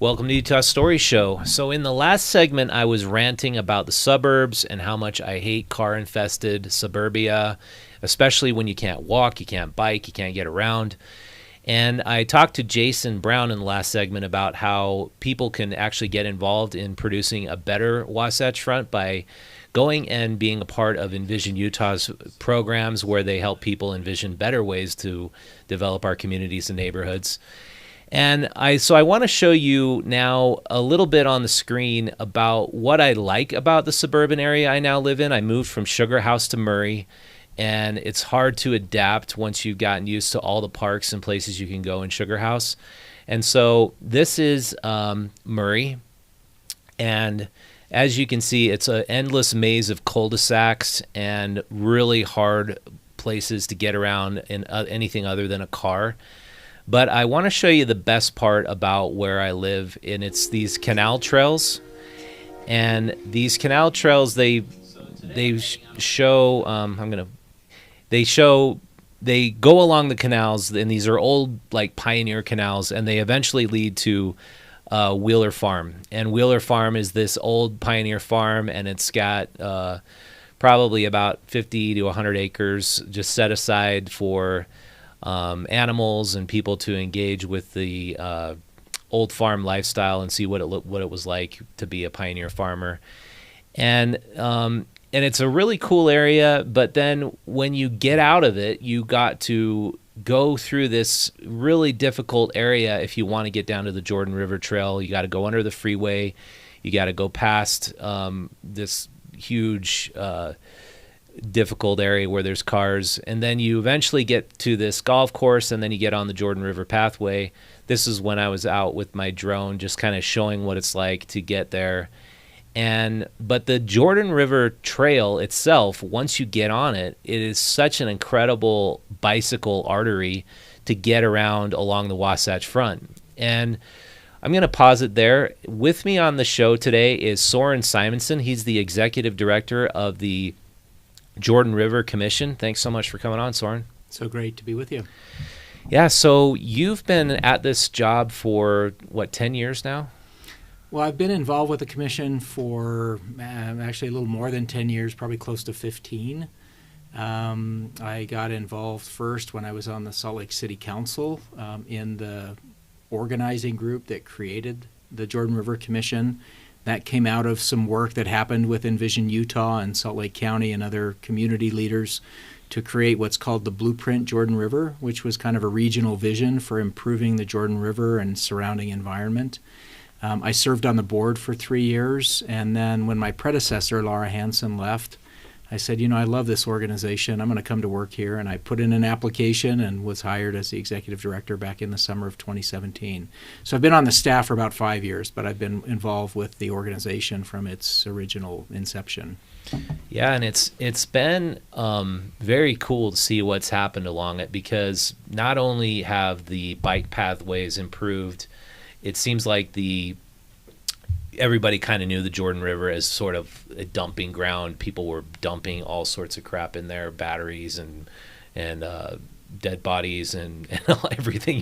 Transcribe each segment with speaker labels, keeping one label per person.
Speaker 1: Welcome to Utah Story Show. So in the last segment, I was ranting about the suburbs and how much I hate car-infested suburbia, especially when you can't walk, you can't bike, you can't get around. And I talked to Jason Brown in the last segment about how people can actually get involved in producing a better Wasatch Front by going and being a part of Envision Utah's programs where they help people envision better ways to develop our communities and neighborhoods. And I want to show you now a little bit on the screen about what I like about the suburban area I now live in. I moved from Sugar House to Murray, and it's hard to adapt once you've gotten used to all the parks and places you can go in Sugar House. And so this is Murray, and as you can see, it's an endless maze of cul-de-sacs and really hard places to get around in anything other than a car. But I want to show you the best part about where I live, and it's these canal trails. And these canal trails, they go along the canals, and these are old like pioneer canals, and they eventually lead to Wheeler Farm. And Wheeler Farm is this old pioneer farm, and it's got probably about 50 to 100 acres just set aside for animals and people to engage with the old farm lifestyle and see what it was like to be a pioneer farmer. And it's a really cool area, but then when you get out of it, you got to go through this really difficult area. If you want to get down to the Jordan River Trail, you got to go under the freeway. You got to go past this huge difficult area where there's cars, and then you eventually get to this golf course, and then you get on the Jordan River Pathway. This is when I was out with my drone just kind of showing what it's like to get there. But the Jordan River Trail itself, once you get on it, it is such an incredible bicycle artery to get around along the Wasatch Front. And I'm going to pause it there. With me on the show today is Soren Simonsen. He's the executive director of the Jordan River Commission. Thanks so much for coming on, Soren.
Speaker 2: So great to be with you.
Speaker 1: Yeah, so you've been at this job for, 10 years now?
Speaker 2: Well, I've been involved with the commission for actually a little more than 10 years, probably close to 15. I got involved first when I was on the Salt Lake City Council in the organizing group that created the Jordan River Commission. That came out of some work that happened with Envision Utah and Salt Lake County and other community leaders to create what's called the Blueprint Jordan River, which was kind of a regional vision for improving the Jordan River and surrounding environment. I served on the board for 3 years, and then when my predecessor, Laura Hansen, left, I said, I love this organization. I'm going to come to work here. And I put in an application and was hired as the executive director back in the summer of 2017. So I've been on the staff for about 5 years, but I've been involved with the organization from its original inception.
Speaker 1: Yeah, and it's been very cool to see what's happened along it, because not only have the bike pathways improved, it seems like everybody kind of knew the Jordan River as sort of a dumping ground. People were dumping all sorts of crap in there, batteries and dead bodies and everything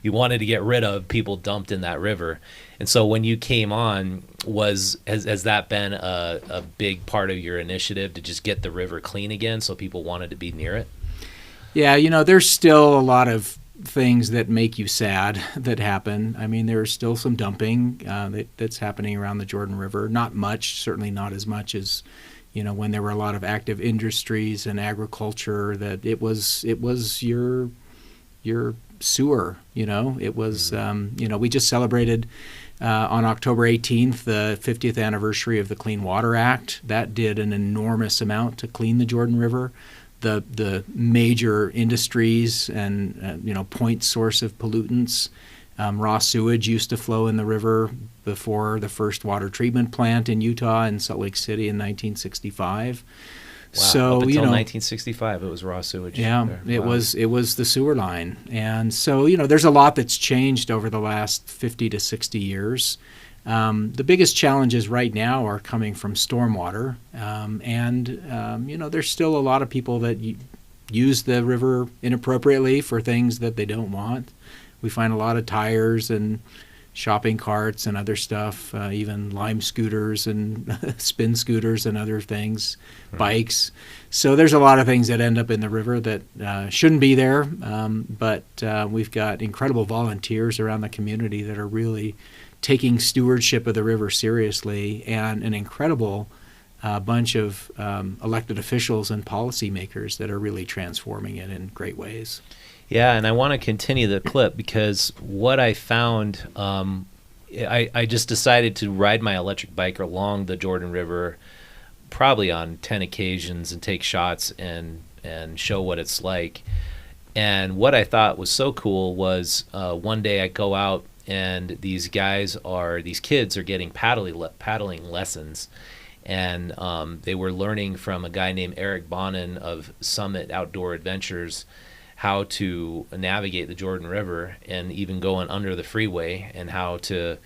Speaker 1: you wanted to get rid of, people dumped in that river. And so when you came on, has that been a big part of your initiative to just get the river clean again so people wanted to be near it?
Speaker 2: Yeah, there's still a lot of things that make you sad that happen. I mean, there's still some dumping that's happening around the Jordan River. Not much, certainly not as much as, when there were a lot of active industries and agriculture, that it was your sewer, It was, we just celebrated on October 18th, the 50th anniversary of the Clean Water Act. That did an enormous amount to clean the Jordan River. The major industries and point source of pollutants. Raw sewage used to flow in the river before the first water treatment plant in Utah in Salt Lake City in 1965.
Speaker 1: Wow,
Speaker 2: so
Speaker 1: up until 1965, it was raw sewage.
Speaker 2: Yeah,
Speaker 1: there. Wow.
Speaker 2: It was the sewer line, and so there's a lot that's changed over the last 50 to 60 years. The biggest challenges right now are coming from stormwater, and there's still a lot of people that use the river inappropriately for things that they don't want. We find a lot of tires and shopping carts and other stuff, even lime scooters and spin scooters and other things, bikes. So there's a lot of things that end up in the river that shouldn't be there, but we've got incredible volunteers around the community that are really taking stewardship of the river seriously, and an incredible bunch of elected officials and policymakers that are really transforming it in great ways.
Speaker 1: Yeah, and I want to continue the clip because what I found, I just decided to ride my electric bike along the Jordan River probably on 10 occasions and take shots and show what it's like. And what I thought was so cool was one day I go out and these kids are getting paddling lessons. And they were learning from a guy named Eric Bonin of Summit Outdoor Adventures how to navigate the Jordan River and even going under the freeway, and how to,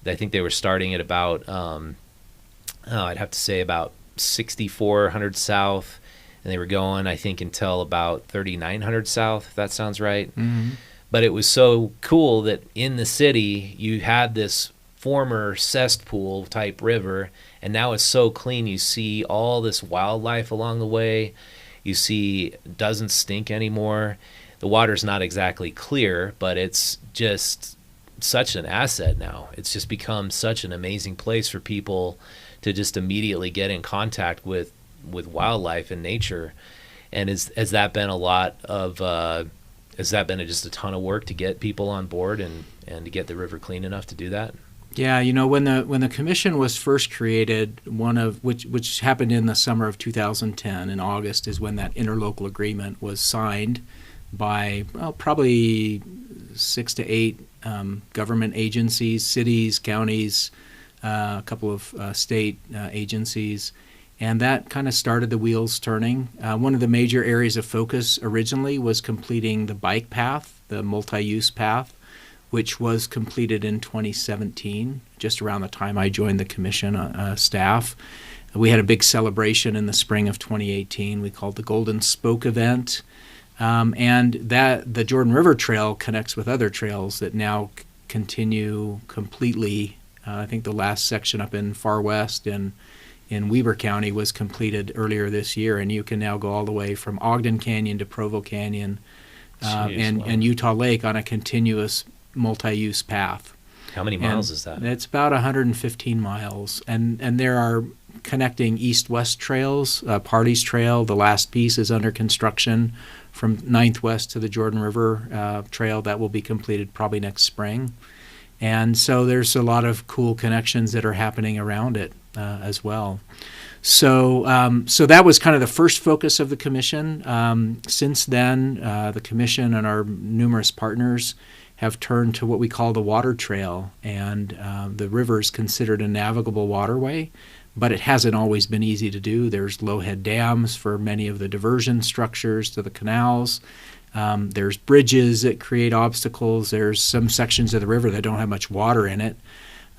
Speaker 1: I think they were starting at about, I'd have to say about 6,400 south, and they were going, I think, until about 3,900 south, if that sounds right.
Speaker 2: Mm-hmm.
Speaker 1: But it was so cool that in the city you had this former cesspool type river, and now it's so clean. You see all this wildlife along the way. You see it doesn't stink anymore. The water's not exactly clear, but it's just such an asset now. It's just become such an amazing place for people to just immediately get in contact with wildlife and nature. And has that been a lot of has that been just a ton of work to get people on board and to get the river clean enough to do that?
Speaker 2: Yeah, when the commission was first created, which happened in the summer of 2010, in August, is when that interlocal agreement was signed by probably 6 to 8 government agencies, cities, counties, a couple of state agencies, and that kind of started the wheels turning. One of the major areas of focus originally was completing the bike path, the multi-use path, which was completed in 2017, just around the time I joined the commission staff. We had a big celebration in the spring of 2018 we called the Golden Spoke event. And that the Jordan River Trail connects with other trails that now continue completely. I think the last section up in Far West in Weber County was completed earlier this year, and you can now go all the way from Ogden Canyon to Provo Canyon and Utah Lake on a continuous multi-use path.
Speaker 1: How many miles is that?
Speaker 2: It's about 115 miles, and there are connecting east-west trails. Party's Trail, the last piece, is under construction from 9th West to the Jordan River Trail. That will be completed probably next spring. And so there's a lot of cool connections that are happening around it as well. So that was kind of the first focus of the commission. Since then, the commission and our numerous partners have turned to what we call the water trail, and the river is considered a navigable waterway, but it hasn't always been easy to do. There's low-head dams for many of the diversion structures to the canals. There's bridges that create obstacles. There's some sections of the river that don't have much water in it.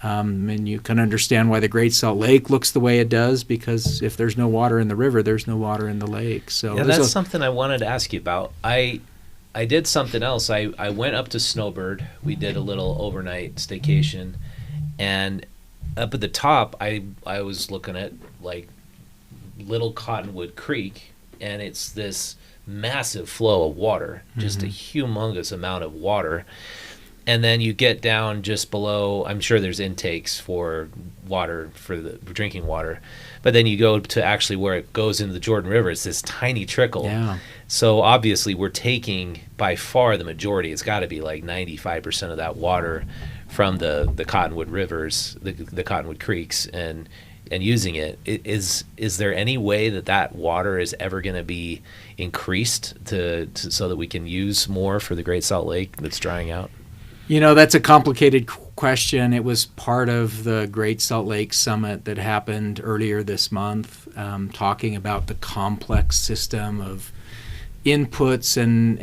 Speaker 2: And you can understand why the Great Salt Lake looks the way it does, because if there's no water in the river, there's no water in the lake. So
Speaker 1: yeah, that's something I wanted to ask you about. I did something else. I went up to Snowbird. We did a little overnight staycation, and up at the top, I was looking at like Little Cottonwood Creek, and it's this massive flow of water, just a humongous amount of water. And then you get down just below, I'm sure there's intakes for water, for drinking water. But then you go to actually where it goes into the Jordan River, it's this tiny trickle.
Speaker 2: Yeah.
Speaker 1: So obviously we're taking by far the majority, it's got to be like 95% of that water from the Cottonwood rivers, the Cottonwood creeks, and using it. Is there any way that water is ever going to be increased to so that we can use more for the Great Salt Lake that's drying out?
Speaker 2: That's a complicated question. It was part of the Great Salt Lake Summit that happened earlier this month, talking about the complex system of inputs and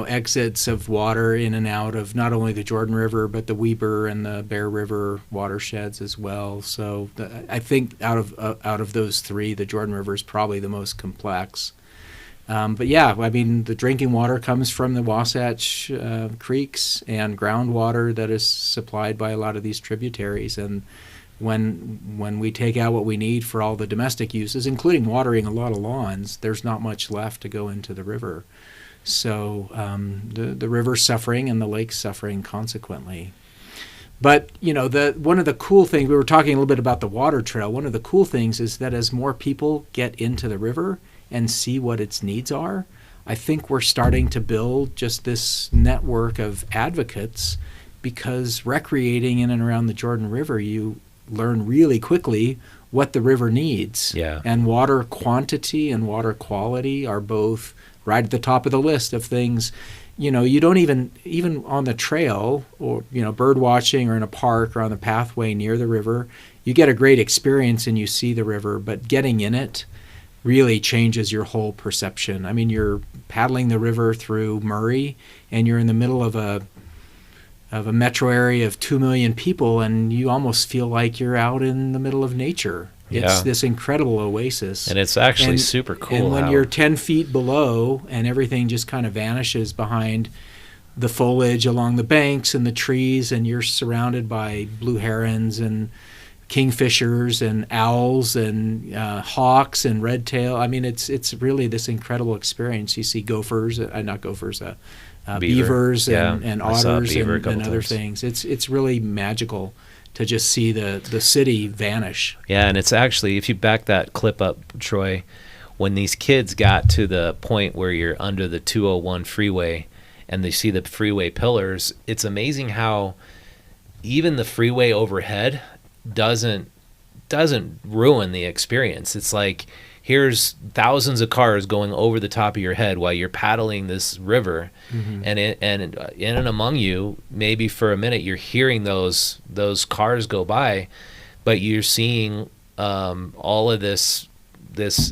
Speaker 2: exits of water in and out of not only the Jordan River but the Weber and the Bear River watersheds as well. So I think out of those three, the Jordan River is probably the most complex. But yeah, I mean, the drinking water comes from the Wasatch creeks and groundwater that is supplied by a lot of these tributaries. And when we take out what we need for all the domestic uses, including watering a lot of lawns, there's not much left to go into the river. So the river's suffering and the lake's suffering consequently. But, you know, one of the cool things, we were talking a little bit about the water trail. One of the cool things is that as more people get into the river and see what its needs are, I think we're starting to build just this network of advocates, because recreating in and around the Jordan River, you learn really quickly what the river needs.
Speaker 1: Yeah.
Speaker 2: And water quantity and water quality are both right at the top of the list of things. You know, you don't even on the trail, or, you know, bird watching or in a park or on the pathway near the river, you get a great experience and you see the river, but getting in it really changes your whole perception. I mean, you're paddling the river through Murray and you're in the middle of a metro area of 2 million people, and you almost feel like you're out in the middle of nature. It's this incredible oasis.
Speaker 1: And it's actually super cool.
Speaker 2: And when you're 10 feet below and everything just kind of vanishes behind the foliage along the banks and the trees, and you're surrounded by blue herons and kingfishers and owls and hawks and red tail. I mean, it's really this incredible experience. You see gophers, not gophers, beavers and otters and other things. It's really magical to just see the city vanish.
Speaker 1: Yeah, and it's actually, if you back that clip up, Troy, when these kids got to the point where you're under the 201 freeway and they see the freeway pillars, it's amazing how even the freeway overhead doesn't ruin the experience. It's like, here's thousands of cars going over the top of your head while you're paddling this river, and in and among you, maybe for a minute, you're hearing those cars go by, but you're seeing all of this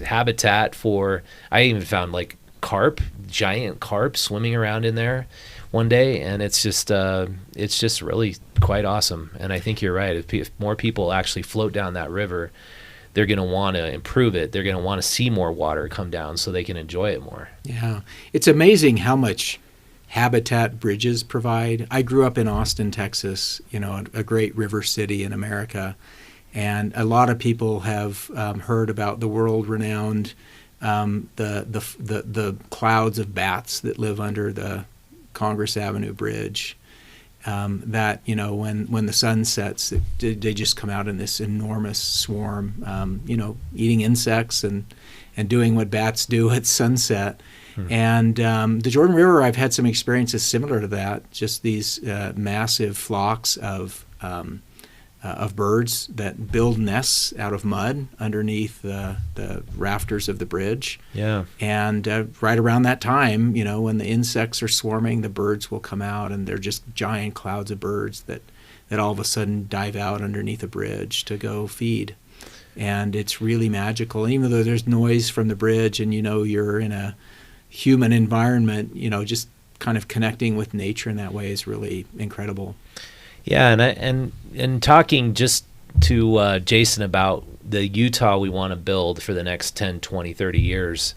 Speaker 1: habitat for. I even found like giant carp swimming around in there one day, and it's just really quite awesome. And I think you're right. If more people actually float down that river, they're going to want to improve it. They're going to want to see more water come down so they can enjoy it more.
Speaker 2: Yeah. It's amazing how much habitat bridges provide. I grew up in Austin, Texas, you know, a great river city in America. And a lot of people have heard about the world-renowned the clouds of bats that live under the Congress Avenue Bridge. That, you know, when the sun sets, they just come out in this enormous swarm, you know, eating insects and doing what bats do at sunset. And the Jordan River, I've had some experiences similar to that, just these massive flocks of birds that build nests out of mud underneath the rafters of the bridge.
Speaker 1: Yeah.
Speaker 2: And right around that time, you know, when the insects are swarming, the birds will come out, and they're just giant clouds of birds that all of a sudden dive out underneath a bridge to go feed. And it's really magical. And even though there's noise from the bridge and, you know, you're in a human environment, you know, just kind of connecting with nature in that way is really incredible.
Speaker 1: Yeah, and talking just to Jason about the Utah we want to build for the next 10, 20, 30 years,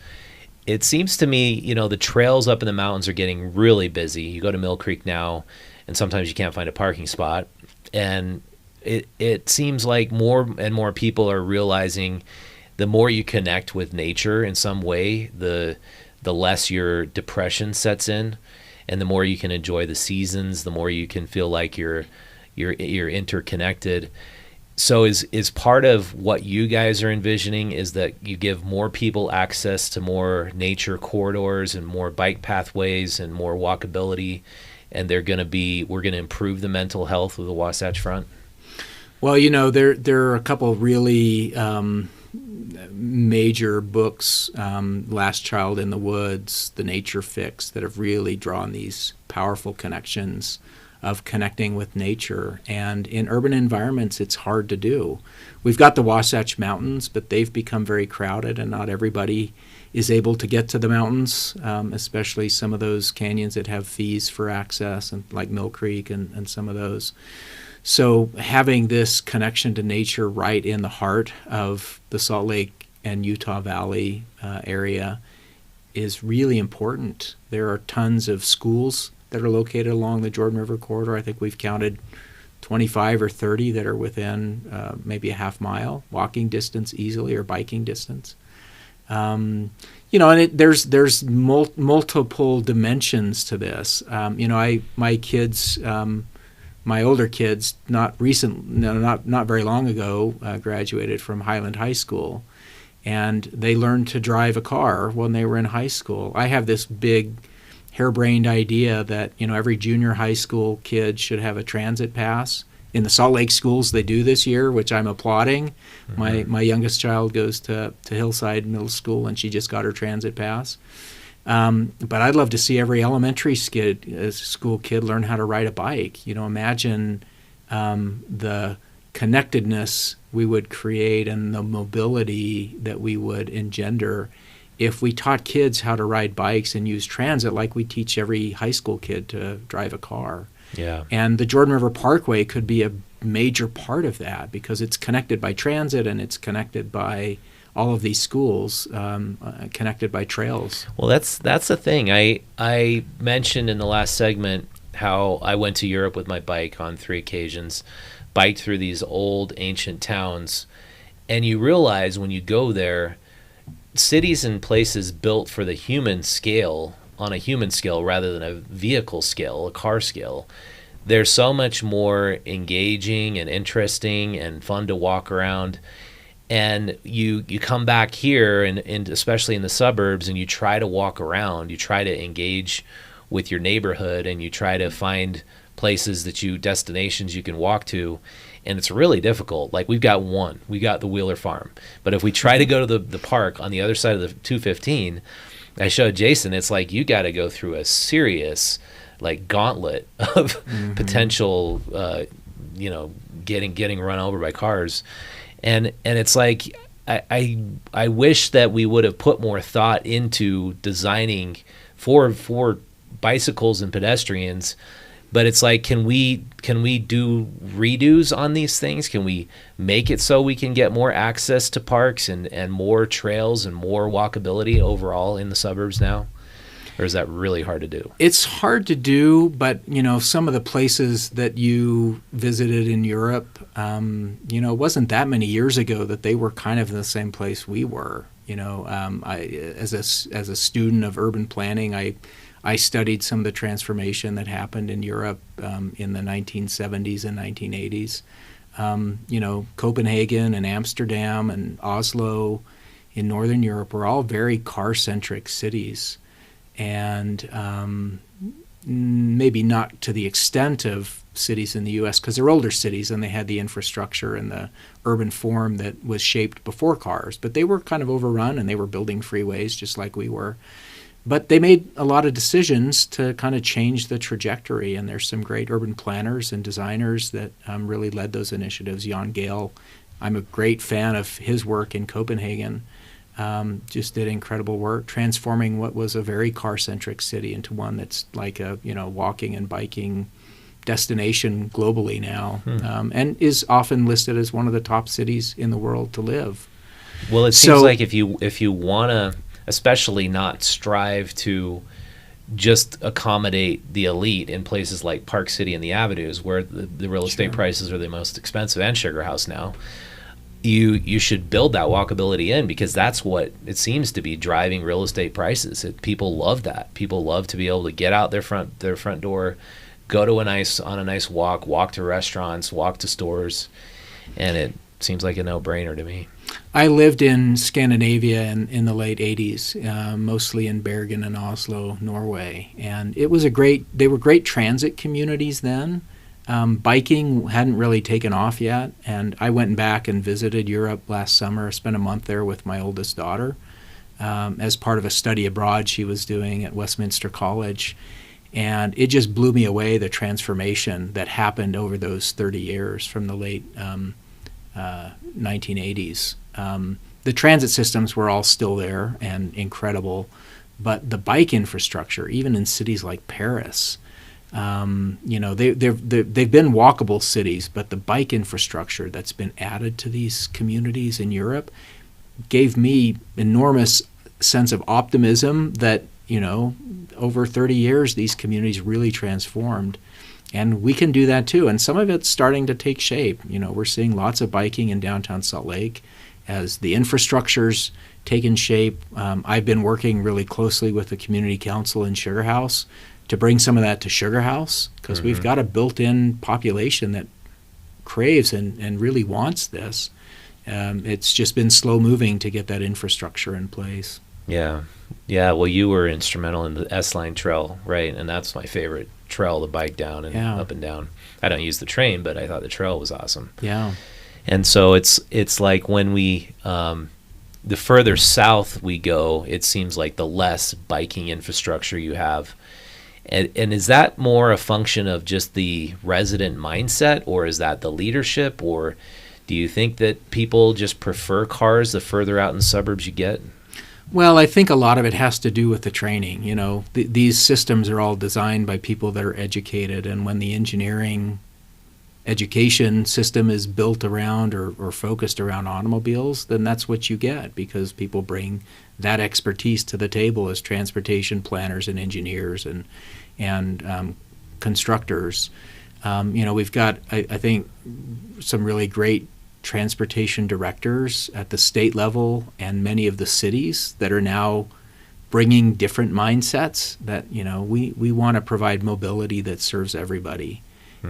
Speaker 1: it seems to me, you know, the trails up in the mountains are getting really busy. You go to Mill Creek now, and sometimes you can't find a parking spot. And it seems like more and more people are realizing the more you connect with nature in some way, the less your depression sets in. And the more you can enjoy the seasons, the more you can feel like you're interconnected. So is part of what you guys are envisioning is that you give more people access to more nature corridors and more bike pathways and more walkability, and we're going to improve the mental health of the Wasatch Front?
Speaker 2: Well, you know, there are a couple really major books, Last Child in the Woods, The Nature Fix, that have really drawn these powerful connections of connecting with nature. And in urban environments, it's hard to do. We've got the Wasatch Mountains, but they've become very crowded, and not everybody is able to get to the mountains, especially some of those canyons that have fees for access, and like Mill Creek and some of those. So having this connection to nature right in the heart of the Salt Lake and Utah Valley area is really important. There are tons of schools that are located along the Jordan River corridor. I think we've counted 25 or 30 that are within maybe a half mile walking distance easily, or biking distance. And there's multiple dimensions to this. My kids, my older kids, not very long ago, graduated from Highland High School, and they learned to drive a car when they were in high school. I have this big harebrained idea that every junior high school kid should have a transit pass. In the Salt Lake schools, they do this year, which I'm applauding. Mm-hmm. My youngest child goes to Hillside Middle School, and she just got her transit pass. But I'd love to see every elementary school kid learn how to ride a bike. Imagine the connectedness we would create and the mobility that we would engender if we taught kids how to ride bikes and use transit like we teach every high school kid to drive a car.
Speaker 1: Yeah.
Speaker 2: And the Jordan River Parkway could be a major part of that, because it's connected by transit and it's connected by all of these schools, connected by trails.
Speaker 1: Well, that's the thing. I mentioned in the last segment how I went to Europe with my bike on 3 occasions, biked through these old ancient towns, and you realize when you go there, cities and places built for the human scale, on a human scale rather than a vehicle scale, a car scale, they're so much more engaging and interesting and fun to walk around. And you come back here, and especially in the suburbs, and you try to walk around, you try to engage with your neighborhood, and you try to find destinations you can walk to, and it's really difficult. Like, we got the Wheeler Farm, but if we try to go to the park on the other side of the 215, I showed Jason, it's like you got to go through a serious gauntlet of potential getting run over by cars, and it's like I wish that we would have put more thought into designing for bicycles and pedestrians. But it's like, can we do redos on these things? Can we make it so we can get more access to parks and more trails and more walkability overall in the suburbs now? Or is that really hard to do?
Speaker 2: It's hard to do, but some of the places that you visited in Europe, it wasn't that many years ago that they were kind of in the same place we were. As a student of urban planning, I studied some of the transformation that happened in Europe in the 1970s and 1980s. Copenhagen and Amsterdam and Oslo in Northern Europe were all very car-centric cities. And maybe not to the extent of cities in the U.S., because they're older cities and they had the infrastructure and the urban form that was shaped before cars. But they were kind of overrun, and they were building freeways just like we were. But they made a lot of decisions to kind of change the trajectory, and there's some great urban planners and designers that really led those initiatives. Jan Gehl, I'm a great fan of his work in Copenhagen, just did incredible work transforming what was a very car-centric city into one that's like a walking and biking destination globally now, and is often listed as one of the top cities in the world to live.
Speaker 1: Well, it seems like if you want to especially not strive to just accommodate the elite in places like Park City and the Avenues, where the real estate prices are the most expensive, and Sugar House now, you should build that walkability in, because that's what it seems to be driving real estate prices. People love that. People love to be able to get out their front door, go to a nice walk to restaurants, walk to stores, and it seems like a no-brainer to me.
Speaker 2: I lived in Scandinavia in the late 80s, mostly in Bergen and Oslo, Norway, and they were great transit communities then. Biking hadn't really taken off yet, and I went back and visited Europe last summer, spent a month there with my oldest daughter as part of a study abroad she was doing at Westminster College, and it just blew me away, the transformation that happened over those 30 years from the late 1980s. The transit systems were all still there and incredible, but the bike infrastructure, even in cities like Paris, they've been walkable cities, but the bike infrastructure that's been added to these communities in Europe gave me enormous sense of optimism that, over 30 years, these communities really transformed. And we can do that too. And some of it's starting to take shape. We're seeing lots of biking in downtown Salt Lake as the infrastructure's taken shape. I've been working really closely with the community council in Sugar House to bring some of that to Sugar House, because we've got a built-in population that craves and really wants this. It's just been slow moving to get that infrastructure in place.
Speaker 1: Yeah. Well, you were instrumental in the S-Line Trail, right? And that's my favorite trail to bike down and up and down. I don't use the train, but I thought the trail was awesome.
Speaker 2: Yeah.
Speaker 1: And so it's like when we the further south we go, it seems like the less biking infrastructure you have. And is that more a function of just the resident mindset, or is that the leadership, or do you think that people just prefer cars the further out in the suburbs you get?
Speaker 2: Well, I think a lot of it has to do with the training. These systems are all designed by people that are educated, and when the engineering education system is built around or focused around automobiles, then that's what you get, because people bring that expertise to the table as transportation planners and engineers and constructors. We've got, I think, some really great transportation directors at the state level and many of the cities that are now bringing different mindsets that, we want to provide mobility that serves everybody.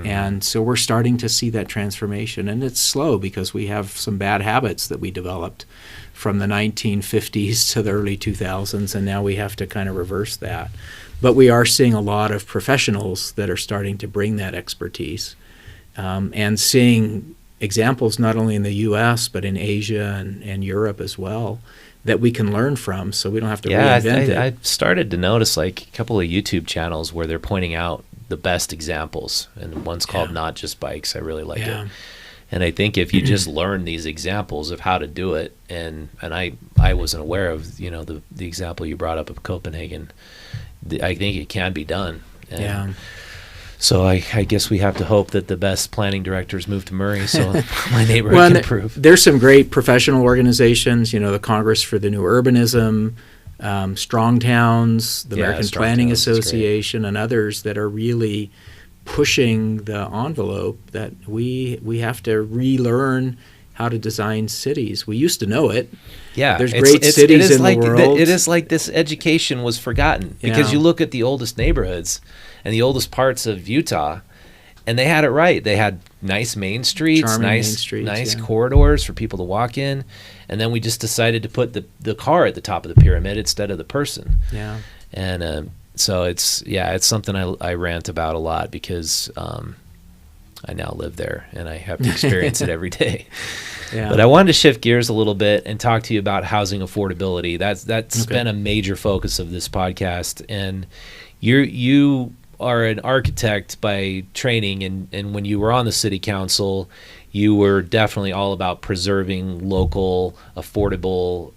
Speaker 2: And so we're starting to see that transformation, and it's slow because we have some bad habits that we developed from the 1950s to the early 2000s, and now we have to kind of reverse that. But we are seeing a lot of professionals that are starting to bring that expertise, and seeing examples not only in the U.S. but in Asia and Europe as well that we can learn from, so we don't have to reinvent it.
Speaker 1: I started to notice like a couple of YouTube channels where they're pointing out the best examples, and one's called Not Just Bikes. I really like it. And I think if you just learn these examples of how to do it, and I wasn't aware of the example you brought up of Copenhagen, I think it can be done. And so I guess we have to hope that the best planning directors move to Murray so my neighborhood can improve.
Speaker 2: There's some great professional organizations, the Congress for the New Urbanism, Strong Towns, the American Planning Association, and others that are really pushing the envelope that we have to relearn how to design cities. We used to know it.
Speaker 1: Yeah,
Speaker 2: there's great cities in the world.
Speaker 1: It is like this education was forgotten, because you look at the oldest neighborhoods and the oldest parts of Utah, and they had it right. They had nice main streets, nice corridors for people to walk in, and then we just decided to put the car at the top of the pyramid instead of the person. Yeah, and so it's something I rant about a lot, because I now live there and I have to experience it every day. But I wanted to shift gears a little bit and talk to you about housing affordability. That's been a major focus of this podcast, and you are an architect by training, and when you were on the city council, you were definitely all about preserving local, affordable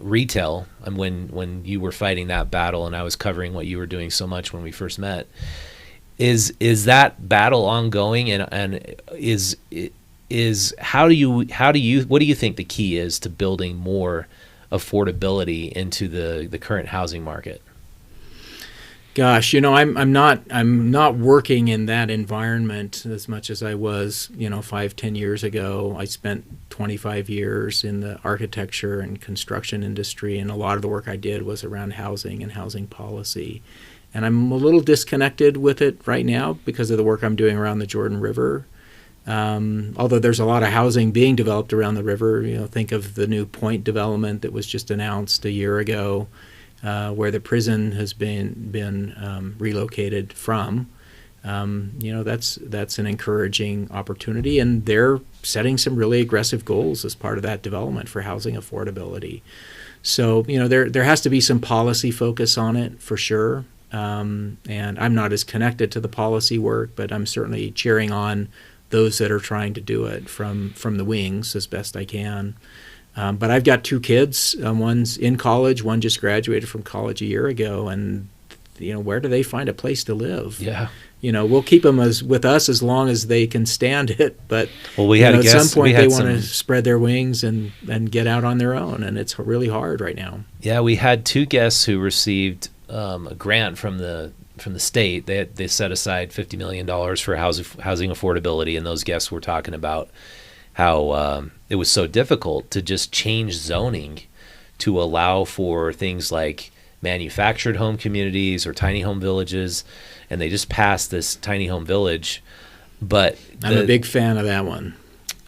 Speaker 1: retail. And when you were fighting that battle, and I was covering what you were doing so much when we first met, is that battle ongoing, and what do you think the key is to building more affordability into the current housing market?
Speaker 2: Gosh, I'm not working in that environment as much as I was, 5-10 years ago. I spent 25 years in the architecture and construction industry, and a lot of the work I did was around housing and housing policy. And I'm a little disconnected with it right now because of the work I'm doing around the Jordan River. Although there's a lot of housing being developed around the river. Think of the new Point development that was just announced a year ago, where the prison has been relocated from. That's an encouraging opportunity, and they're setting some really aggressive goals as part of that development for housing affordability. So there has to be some policy focus on it for sure. And I'm not as connected to the policy work, but I'm certainly cheering on those that are trying to do it from the wings as best I can. But I've got two kids. One's in college. One just graduated from college a year ago, and where do they find a place to live?
Speaker 1: Yeah.
Speaker 2: We'll keep them with us as long as they can stand it. But
Speaker 1: well, we had
Speaker 2: at some point they want to
Speaker 1: some...
Speaker 2: spread their wings and get out on their own, and it's really hard right now.
Speaker 1: Yeah, we had 2 guests who received a grant from the state. They set aside $50 million for housing affordability, and those guests were talking about how it was so difficult to just change zoning to allow for things like manufactured home communities or tiny home villages, and they just passed this tiny home village. But
Speaker 2: I'm a big fan of that one.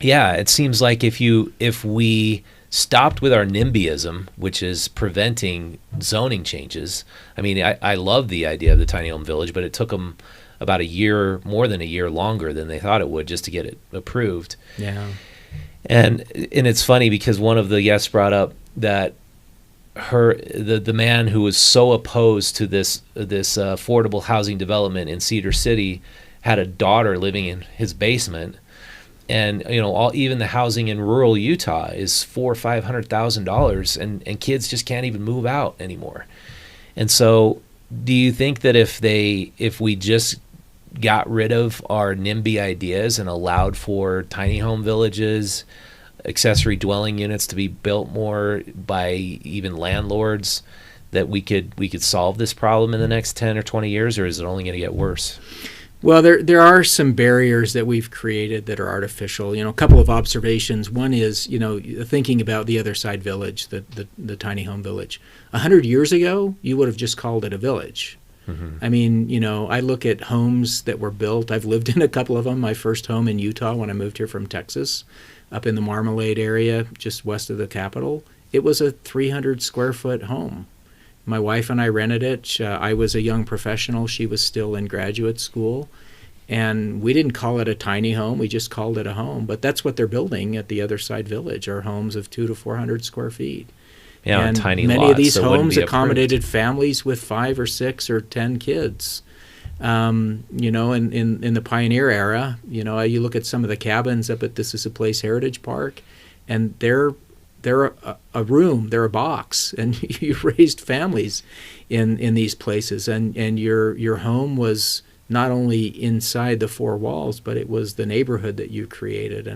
Speaker 1: Yeah, it seems like if we stopped with our NIMBYism, which is preventing zoning changes. I mean, I love the idea of the tiny home village, but it took them about more than a year longer than they thought it would just to get it approved.
Speaker 2: Yeah.
Speaker 1: And it's funny because one of the guests brought up that the man who was so opposed to this affordable housing development in Cedar City had a daughter living in his basement. And even the housing in rural Utah is $400,000 or $500,000, and kids just can't even move out anymore. And so, do you think that if we just got rid of our NIMBY ideas and allowed for tiny home villages, accessory dwelling units to be built more by even landlords, that we could solve this problem in the next 10 or 20 years, or is it only going to get worse?
Speaker 2: Well, there are some barriers that we've created that are artificial. A couple of observations. One is, thinking about the other side village, the tiny home village. 100 years ago, you would have just called it a village. Mm-hmm. I mean, I look at homes that were built. I've lived in a couple of them. My first home in Utah when I moved here from Texas, up in the Marmalade area, just west of the capital, it was a 300 square foot home. My wife and I rented it. I was a young professional. She was still in graduate school. And we didn't call it a tiny home. We just called it a home. But that's what they're building at the other side village, are homes of 200 to 400 square feet.
Speaker 1: Yeah,
Speaker 2: and
Speaker 1: tiny
Speaker 2: many
Speaker 1: lots,
Speaker 2: of these
Speaker 1: so
Speaker 2: homes accommodated families with 5 or 6 or 10 kids. In the pioneer era, you look at some of the cabins up at This Is a Place Heritage Park, and they're a room, they're a box, and you raised families in these places, and your home was not only inside the 4 walls, but it was the neighborhood that you created.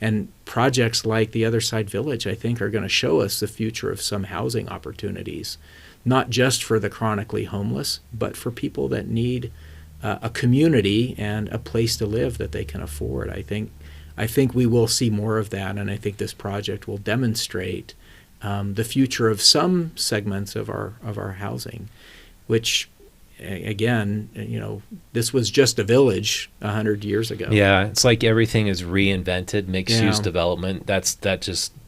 Speaker 2: And projects like the Other Side Village, I think, are going to show us the future of some housing opportunities, not just for the chronically homeless, but for people that need a community and a place to live that they can afford. I think we will see more of that, and I think this project will demonstrate the future of some segments of our housing, which, again, this was just a village 100 years ago.
Speaker 1: Yeah, it's like everything is reinvented, mixed-use development.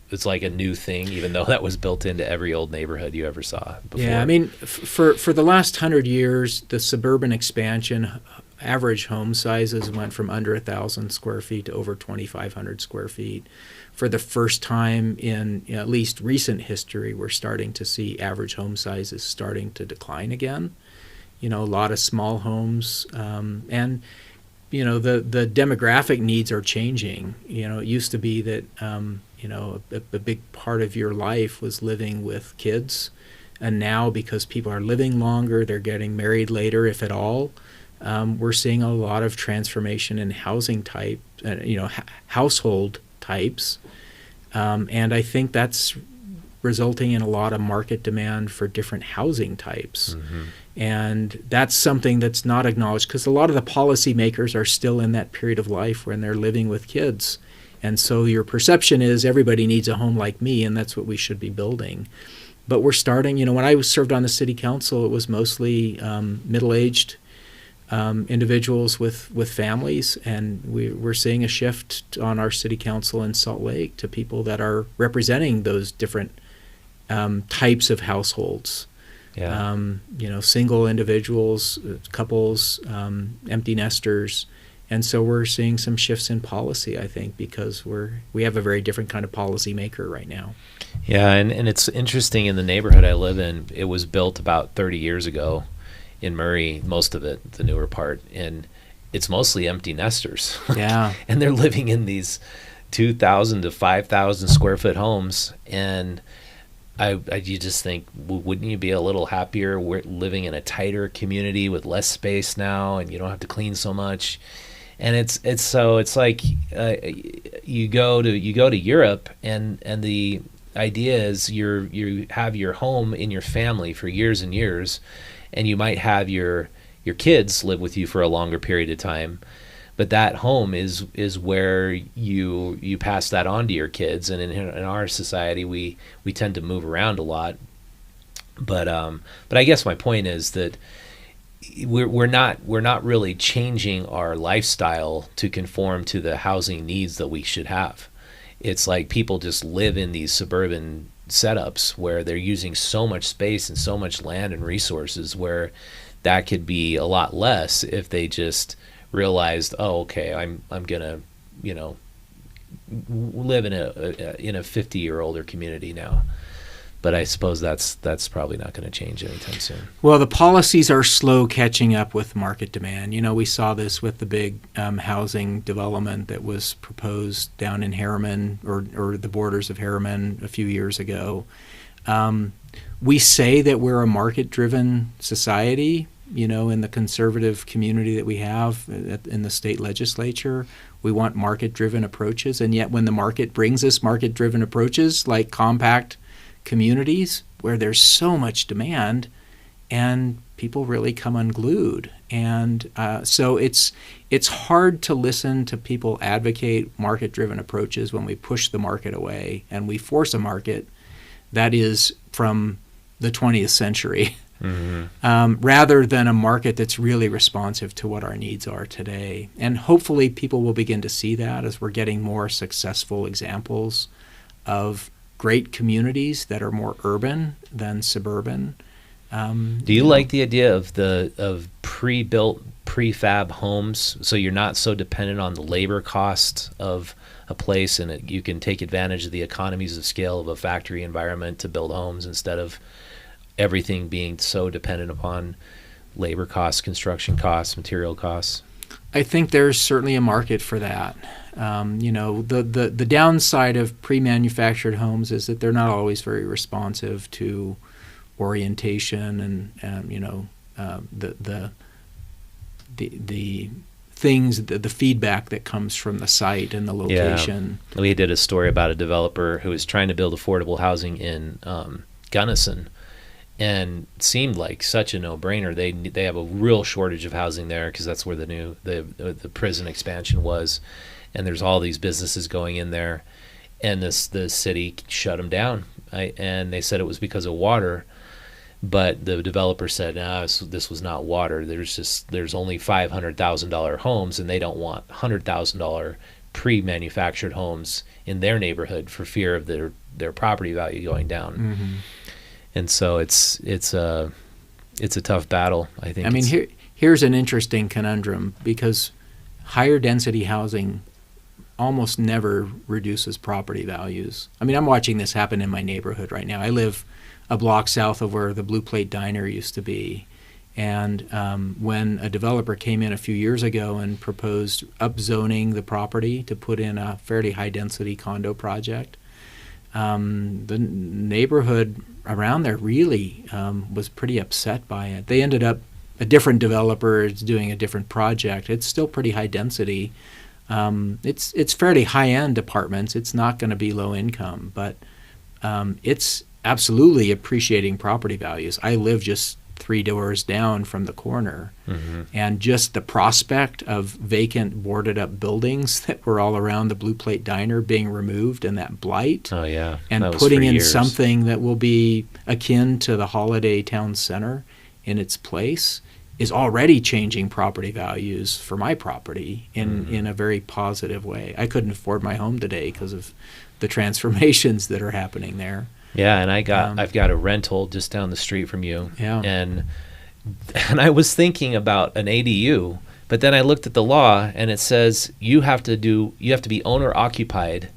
Speaker 1: It's like a new thing, even though that was built into every old neighborhood you ever saw before.
Speaker 2: Yeah, I mean, for the last 100 years, the suburban expansion, average home sizes went from under 1,000 square feet to over 2,500 square feet. For the first time in at least recent history, we're starting to see average home sizes starting to decline again. A lot of small homes, and the demographic needs are changing. It used to be that a big part of your life was living with kids, and now, because people are living longer, they're getting married later, if at all. We're seeing a lot of transformation in housing type, household types, and I think that's resulting in a lot of market demand for different housing types. Mm-hmm. And that's something that's not acknowledged, because a lot of the policymakers are still in that period of life when they're living with kids. And so your perception is everybody needs a home like me, and that's what we should be building. But we're starting, when I served on the city council, it was mostly middle-aged individuals with families, and we're seeing a shift on our city council in Salt Lake to people that are representing those different types of households. Yeah. Single individuals, couples, empty nesters. And so we're seeing some shifts in policy, I think, because we have a very different kind of policy maker right now.
Speaker 1: Yeah, and it's interesting, in the neighborhood I live in, it was built about 30 years ago in Murray, most of it, the newer part, and it's mostly empty nesters.
Speaker 2: Yeah.
Speaker 1: And they're living in these 2,000 to 5,000 square foot homes, and you just think, wouldn't you be a little happier living in a tighter community with less space now, and you don't have to clean so much? And it's like you go to Europe, and the idea is you have your home in your family for years and years, and you might have your kids live with you for a longer period of time. But that home is where you pass that on to your kids, and in our society we tend to move around a lot. But I guess my point is that we're not really changing our lifestyle to conform to the housing needs that we should have. It's like people just live in these suburban setups where they're using so much space and so much land and resources, where that could be a lot less if they just realized, oh, okay, I'm gonna, live in a 50 or older community now. But I suppose that's probably not going to change anytime soon.
Speaker 2: Well, the policies are slow catching up with market demand. We saw this with the big housing development that was proposed down in Harriman or the borders of Harriman a few years ago. We say that we're a market-driven society, in the conservative community that we have in the state legislature. We want market-driven approaches, and yet when the market brings us market-driven approaches like compact communities where there's so much demand, and people really come unglued. And so it's hard to listen to people advocate market-driven approaches when we push the market away and we force a market that is from the 20th century. Mm-hmm. Rather than a market that's really responsive to what our needs are today. And hopefully people will begin to see that as we're getting more successful examples of great communities that are more urban than suburban.
Speaker 1: Do you like the idea of pre-built prefab homes, so you're not so dependent on the labor cost of a place, and you can take advantage of the economies of scale of a factory environment to build homes instead of everything being so dependent upon labor costs, construction costs, material costs?
Speaker 2: I think there's certainly a market for that. The downside of pre-manufactured homes is that they're not always very responsive to orientation and the things, the feedback that comes from the site and the location.
Speaker 1: Yeah. We did a story about a developer who was trying to build affordable housing in Gunnison, and it seemed like such a no-brainer. They have a real shortage of housing there because that's where the prison expansion was, and there's all these businesses going in there, and the city shut them down. And they said it was because of water, but the developer said, no, this was not water. There's only $500,000 homes, and they don't want $100,000 pre-manufactured homes in their neighborhood for fear of their property value going down. Mm-hmm. And so it's a tough battle, I think.
Speaker 2: I mean, here's an interesting conundrum, because higher density housing almost never reduces property values. I mean, I'm watching this happen in my neighborhood right now. I live a block south of where the Blue Plate Diner used to be. And when a developer came in a few years ago and proposed upzoning the property to put in a fairly high density condo project, the neighborhood around there really was pretty upset by it. They ended up, a different developer is doing a different project. It's still pretty high density. It's fairly high-end apartments. It's not going to be low income, but it's absolutely appreciating property values. I live just 3 doors down from the corner, mm-hmm. and just the prospect of vacant, boarded-up buildings that were all around the Blue Plate Diner being removed, and that blight, and putting in something that will be akin to the Holiday Town Center in its place is already changing property values for my property in a very positive way. I couldn't afford my home today because of the transformations that are happening there.
Speaker 1: Yeah, and I've got a rental just down the street from you.
Speaker 2: Yeah.
Speaker 1: And I was thinking about an ADU, but then I looked at the law and it says you have to be owner occupied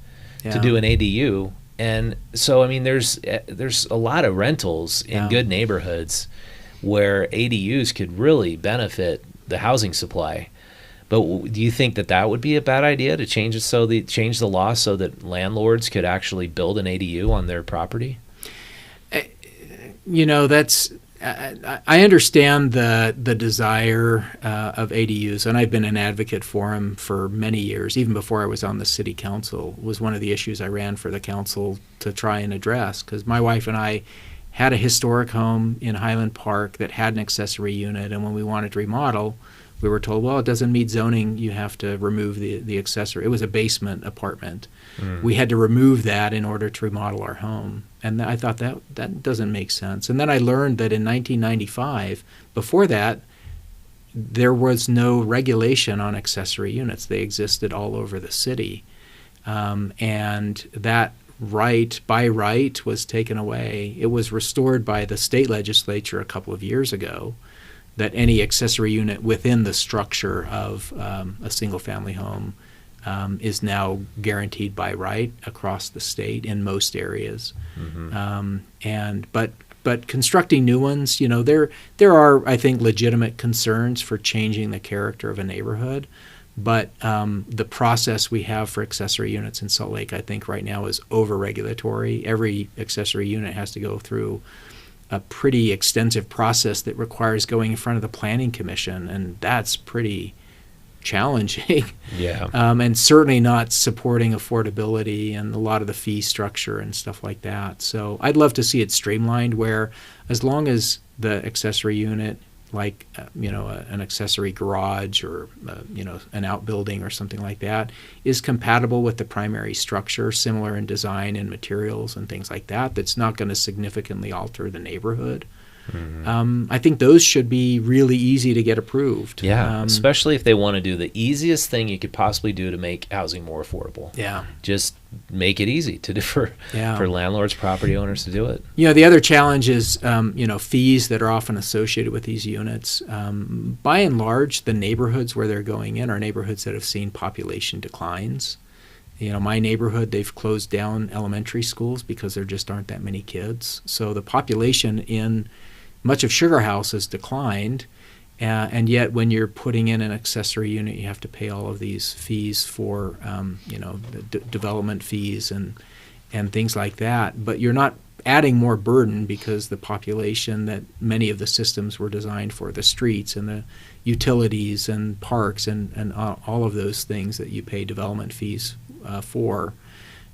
Speaker 1: to do an ADU. And so I mean there's a lot of rentals in good neighborhoods where ADUs could really benefit the housing supply. But do you think that would be a bad idea to change the law so that landlords could actually build an ADU on their property?
Speaker 2: That's I understand the desire of ADUs, and I've been an advocate for them for many years. Even before I was on the city council, was one of the issues I ran for the council to try and address, because my wife and I had a historic home in Highland Park that had an accessory unit, and when we wanted to remodel, we were told, well, it doesn't meet zoning, you have to remove the accessory. It was a basement apartment. We had to remove that in order to remodel our home. And I thought that doesn't make sense. And then I learned that in 1995, before that, there was no regulation on accessory units. They existed all over the city. And that by right was taken away. It was restored by the state legislature a couple of years ago, that any accessory unit within the structure of a single-family home is now guaranteed by right across the state in most areas. But constructing new ones, there are, I think, legitimate concerns for changing the character of a neighborhood. But the process we have for accessory units in Salt Lake, I think, right now is over-regulatory. Every accessory unit has to go through a pretty extensive process that requires going in front of the Planning Commission, and that's pretty challenging.
Speaker 1: Yeah.
Speaker 2: And certainly not supporting affordability and a lot of the fee structure and stuff like that. So I'd love to see it streamlined, where as long as the accessory unit, like an accessory garage or an outbuilding or something like that, is compatible with the primary structure, similar in design and materials and things like that, that's not going to significantly alter the neighborhood. I think those should be really easy to get approved.
Speaker 1: Yeah, especially if they want to do the easiest thing you could possibly do to make housing more affordable.
Speaker 2: Yeah.
Speaker 1: Just make it easy for landlords, property owners to do it.
Speaker 2: The other challenge is, fees that are often associated with these units. By and large, the neighborhoods where they're going in are neighborhoods that have seen population declines. My neighborhood, they've closed down elementary schools because there just aren't that many kids. So the population in much of Sugar House has declined, and yet when you're putting in an accessory unit, you have to pay all of these fees for, the development fees and things like that. But you're not adding more burden, because the population that many of the systems were designed for, the streets and the utilities and parks and all of those things that you pay development fees for,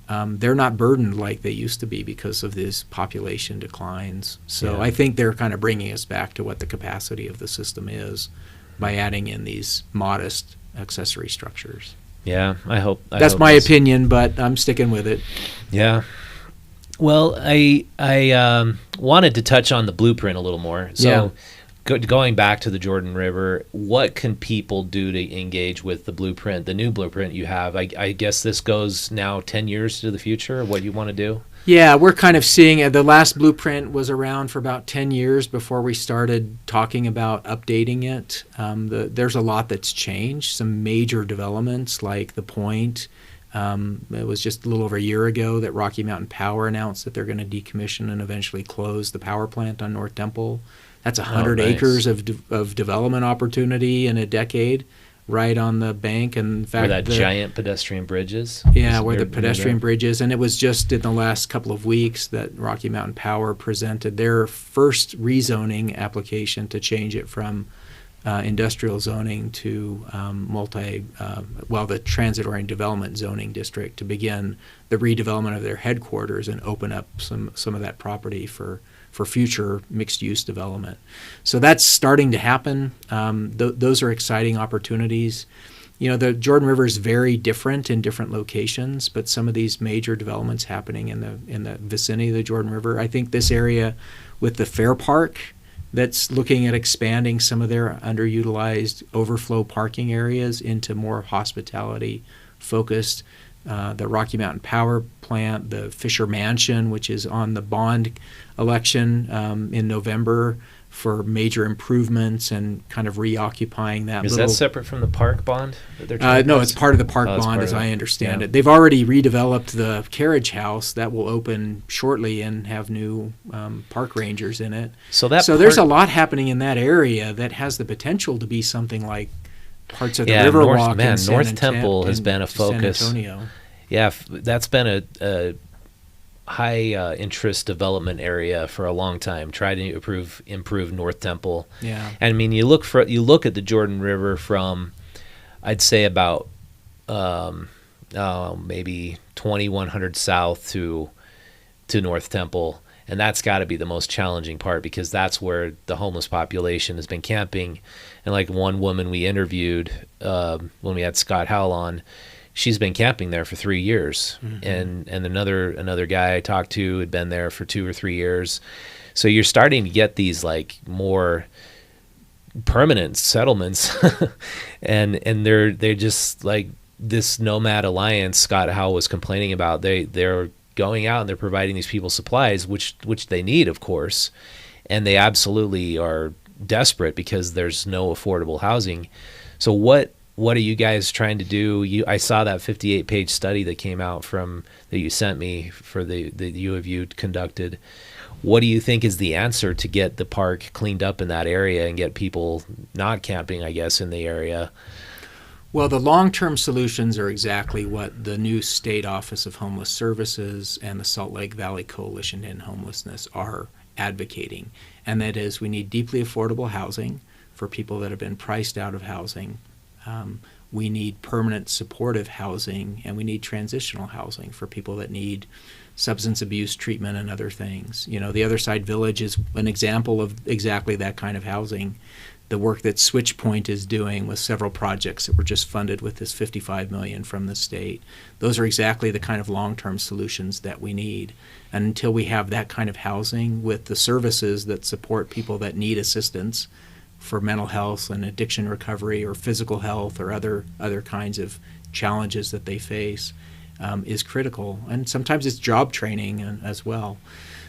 Speaker 2: they're not burdened like they used to be because of these population declines. So I think they're kind of bringing us back to what the capacity of the system is by adding in these modest accessory structures.
Speaker 1: Yeah, I hope
Speaker 2: that's my opinion, but I'm sticking with it.
Speaker 1: Yeah. Well, I wanted to touch on the blueprint a little more. So going back to the Jordan River, what can people do to engage with the blueprint, the new blueprint you have? I guess this goes now 10 years to the future, what you want to do?
Speaker 2: Yeah, we're kind of seeing the last blueprint was around for about 10 years before we started talking about updating it. There's a lot that's changed, some major developments like the Point. It was just a little over a year ago that Rocky Mountain Power announced that they're going to decommission and eventually close the power plant on North Temple. That's 100 acres of development opportunity in a decade, right on the bank. And in fact,
Speaker 1: where that giant pedestrian bridge is?
Speaker 2: Yeah, where the pedestrian bridge is. And it was just in the last couple of weeks that Rocky Mountain Power presented their first rezoning application to change it from industrial zoning to the transit-oriented development zoning district, to begin the redevelopment of their headquarters and open up some of that property for future mixed-use development. So that's starting to happen. Those are exciting opportunities. The Jordan River is very different in different locations, but some of these major developments happening in the vicinity of the Jordan River. I think this area with the Fair Park, that's looking at expanding some of their underutilized overflow parking areas into more hospitality-focused. The Rocky Mountain Power Plant, the Fisher Mansion, which is on the bond election in November for major improvements and kind of reoccupying that.
Speaker 1: Is that separate from the park bond that they're trying to
Speaker 2: No, it's part of the park bond, as I understand it. They've already redeveloped the carriage house that will open shortly and have new park rangers in it. So there's a lot happening in that area that has the potential to be something like parts of the Riverwalk in
Speaker 1: North Temple has been a focus.
Speaker 2: San Antonio.
Speaker 1: Yeah, that's been interest development area for a long time. Tried to improve North Temple.
Speaker 2: Yeah.
Speaker 1: And I mean, you look at the Jordan River from, I'd say about maybe 2100 south to North Temple, and that's got to be the most challenging part, because that's where the homeless population has been camping. And like one woman we interviewed when we had Scott Howell on, she's been camping there for 3 years. And another guy I talked to had been there for 2 or 3 years. So you're starting to get these like more permanent settlements, and they're just like this Nomad Alliance Scott Howell was complaining about. They're going out and they're providing these people supplies, which they need, of course, and they absolutely are desperate because there's no affordable housing. So what are you guys trying to do? I saw that 58-page study that came out that you sent me for the U of U conducted. What do you think is the answer to get the park cleaned up in that area and get people not camping, I guess, in the area?
Speaker 2: Well, the long-term solutions are exactly what the new State Office of Homeless Services and the Salt Lake Valley Coalition to End Homelessness are advocating. And that is, we need deeply affordable housing for people that have been priced out of housing. We need permanent supportive housing, and we need transitional housing for people that need substance abuse treatment and other things. You know, the Other Side Village is an example of exactly that kind of housing. The work that Switchpoint is doing with several projects that were just funded with this $55 million from the state, those are exactly the kind of long-term solutions that we need. And until we have that kind of housing with the services that support people that need assistance for mental health and addiction recovery or physical health or other kinds of challenges that they face, is critical. And sometimes it's job training as well.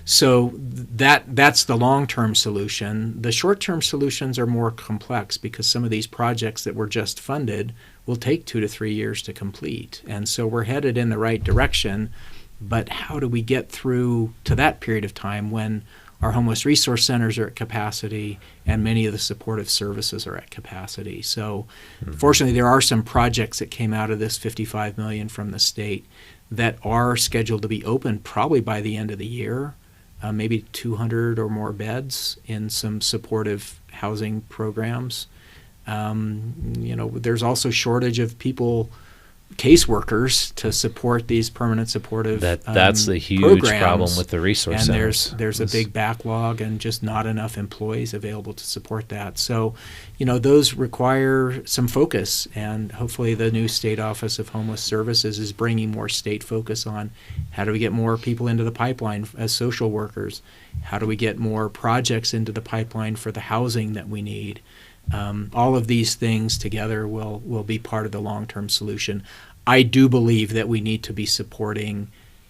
Speaker 2: So that's the long-term solution. The short-term solutions are more complex because some of these projects that were just funded will take 2 to 3 years to complete. And so we're headed in the right direction, but how do we get through to that period of time when our homeless resource centers are at capacity and many of the supportive services are at capacity? So fortunately, there are some projects that came out of this $55 million from the state that are scheduled to be open probably by the end of the year. Maybe 200 or more beds in some supportive housing programs. There's also shortage of people, caseworkers, to support these permanent supportive
Speaker 1: that's the huge
Speaker 2: programs.
Speaker 1: Problem with the resource centers.
Speaker 2: And there's a big backlog and just not enough employees available to support that. So, those require some focus, and hopefully the new State Office of Homeless Services is bringing more state focus on how do we get more people into the pipeline as social workers, how do we get more projects into the pipeline for the housing that we need. All of these things together will be part of the long-term solution. I do believe that we need to be supporting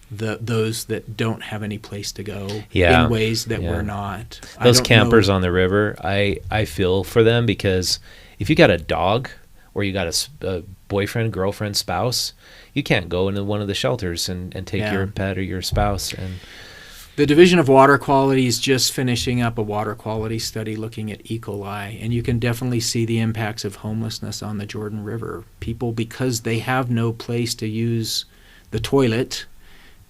Speaker 2: those that don't have any place to go in ways that we're not.
Speaker 1: Those campers on the river, I feel for them, because if you got a dog or you got a boyfriend, girlfriend, spouse, you can't go into one of the shelters and take your pet or your spouse. And
Speaker 2: the Division of Water Quality is just finishing up a water quality study looking at E. coli, and you can definitely see the impacts of homelessness on the Jordan River. People, because they have no place to use the toilet,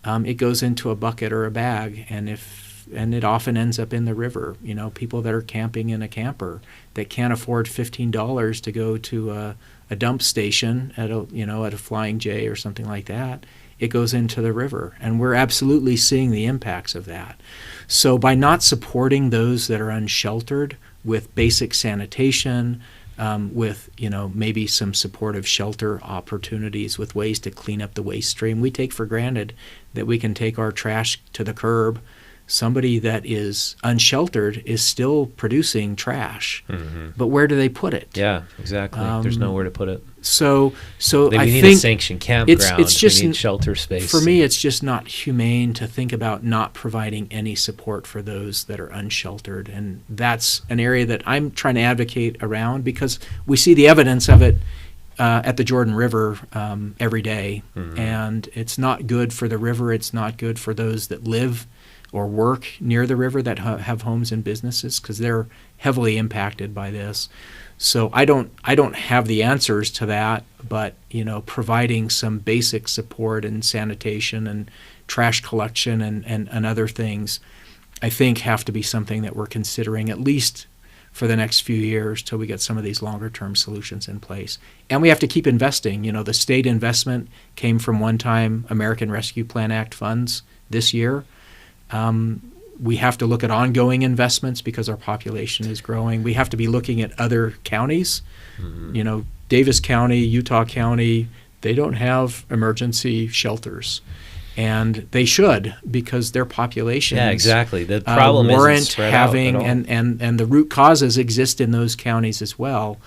Speaker 2: it goes into a bucket or a bag, and it often ends up in the river. People that are camping in a camper that can't afford $15 to go to a dump station at a Flying J or something like that, it goes into the river. And we're absolutely seeing the impacts of that. So by not supporting those that are unsheltered with basic sanitation, with maybe some supportive shelter opportunities with ways to clean up the waste stream, we take for granted that we can take our trash to the curb. Somebody that is unsheltered is still producing trash, but where do they put it?
Speaker 1: Yeah, exactly. There's nowhere to put it.
Speaker 2: So
Speaker 1: we
Speaker 2: I
Speaker 1: need
Speaker 2: think
Speaker 1: a sanctioned campground.
Speaker 2: It's just,
Speaker 1: we need shelter space.
Speaker 2: For me, it's just not humane to think about not providing any support for those that are unsheltered, and that's an area that I'm trying to advocate around, because we see the evidence of it at the Jordan River every day, and it's not good for the river. It's not good for those that live or work near the river that have homes and businesses, because they're heavily impacted by this. So I don't have the answers to that, but providing some basic support and sanitation and trash collection and other things, I think have to be something that we're considering at least for the next few years till we get some of these longer-term solutions in place. And we have to keep investing. The state investment came from one-time American Rescue Plan Act funds this year. We have to look at ongoing investments because our population is growing. We have to be looking at other counties. Mm-hmm. Davis County, Utah County, they don't have emergency shelters. And they should, because their populations
Speaker 1: exactly. The problem
Speaker 2: warrant
Speaker 1: isn't spread
Speaker 2: having,
Speaker 1: out at all.
Speaker 2: and the root causes exist in those counties as well.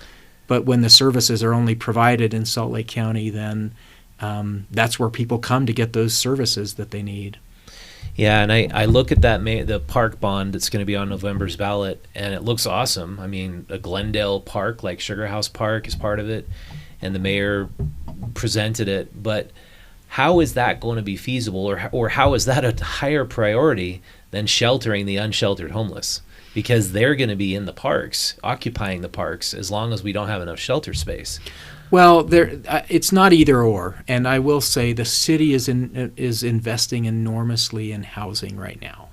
Speaker 2: But when the services are only provided in Salt Lake County, then that's where people come to get those services that they need.
Speaker 1: Yeah, and I look at the park bond that's going to be on November's ballot, and it looks awesome. I mean, a Glendale park like Sugar House Park is part of it, and the mayor presented it. But how is that going to be feasible, or how is that a higher priority than sheltering the unsheltered homeless? Because they're going to be in the parks, occupying the parks, as long as we don't have enough shelter space.
Speaker 2: Well, it's not either or, and I will say the city is investing enormously in housing right now,